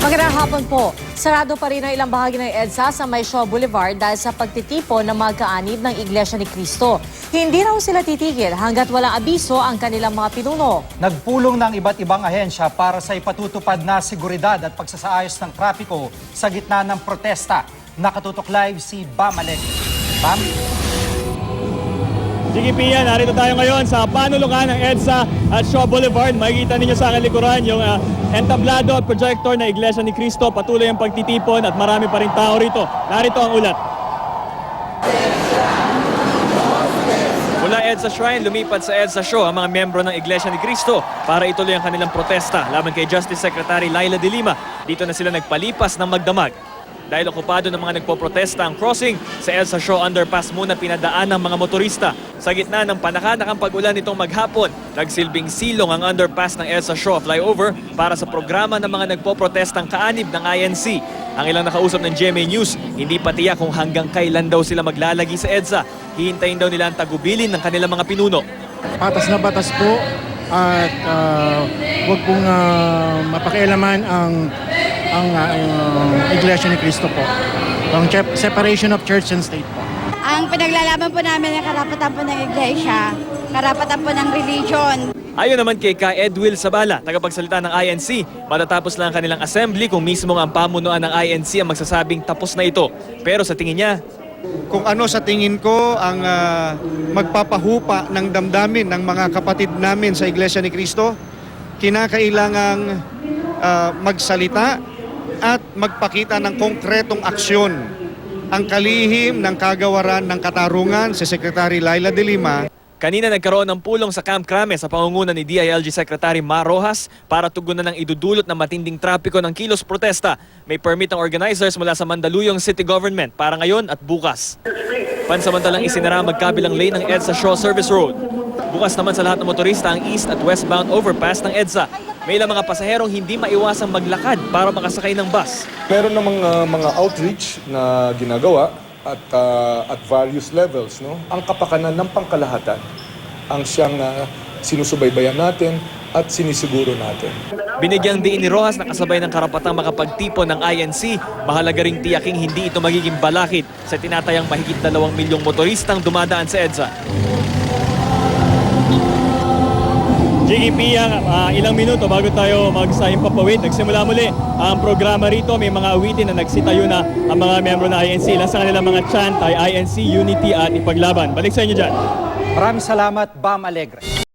Magandang hapon po. Sarado pa rin ang ilang bahagi ng EDSA sa Maisho Boulevard dahil sa pagtitipon ng mga kaanib ng Iglesia ni Cristo. Hindi raw sila titigil hanggat walang abiso ang kanilang mga pinuno. Nagpulong ng iba't ibang ahensya para sa ipatutupad na seguridad at pagsasaayos ng trapiko sa gitna ng protesta. Nakatutok live si Bam Alegre. Bam? Sige Pia, narito tayo ngayon sa panulukan ng EDSA at Shaw Boulevard. Makikita ninyo sa aking likuran yung entablado at projector na Iglesia ni Cristo. Patuloy ang pagtitipon at marami pa rin tao rito. Narito ang ulat. Mula EDSA Shrine, lumipat sa EDSA Shaw ang mga membro ng Iglesia ni Cristo para ituloy ang kanilang protesta laban kay Justice Secretary Laila de Lima. Dito na sila nagpalipas ng magdamag. Dahil okupado ng mga nagpoprotesta ang crossing, sa EDSA Shaw Underpass muna pinadaan ng mga motorista. Sa gitna ng panakanakang pag-ulan nitong maghapon, nagsilbing silong ang underpass ng EDSA Shaw flyover para sa programa ng mga nagpoprotestang kaanib ng INC. Ang ilang nakausap ng GMA News, hindi pa tiyak kung hanggang kailan daw sila maglalagi sa EDSA. Hihintayin daw nila ang tagubilin ng kanilang mga pinuno. Patas na batas po at huwag pong mapakialaman ang Iglesia ni Cristo po. Ang separation of church and state po. Ang pinaglalaban po namin ay karapatan po ng Iglesia, karapatan po ng religion. Ayon naman kay Ka Edwil Sabala, tagapagsalita ng INC, matatapos lang kanilang assembly kung mismo ang pamunuan ng INC ang magsasabing tapos na ito. Pero sa tingin niya, kung ano sa tingin ko ang magpapahupa ng damdamin ng mga kapatid namin sa Iglesia ni Cristo, kinakailangang magsalita at magpakita ng konkretong aksyon ang kalihim ng kagawaran ng katarungan si Secretary Laila de Lima. kanina nagkaroon ng pulong sa Camp Crame sa pangunguna ni DILG Secretary Mar Rojas para tugunan ng idudulot na matinding trapiko ng kilos protesta. May permit ang organizers mula sa Mandaluyong City Government para ngayon at bukas. Pansamantalang isinara magkabilang lane ng EDSA Shaw Service Road. Bukas naman sa lahat ng motorista ang east at westbound overpass ng EDSA. May ilang mga pasaherong hindi maiwasang maglakad para makasakay ng bus. Meron namang mga outreach na ginagawa at various levels. No? Ang kapakanan ng pangkalahatan ang siyang sinusubaybayan natin at sinisiguro natin. Binigyang diin ni Rojas na kasabay ng karapatang makapagtipon ng INC, mahalaga ring tiyaking hindi ito magiging balakid sa tinatayang mahigit 2 milyong motoristang dumadaan sa EDSA. JGP, ilang minuto bago tayo magsahimpapawid. Nagsimula muli ang programa rito. May mga awitin na nagsitayo na ang mga membro ng INC. Ilan sa kanilang mga chant ay INC, Unity at Ipaglaban. Balik sa inyo dyan. Maraming salamat, Bam Alegre.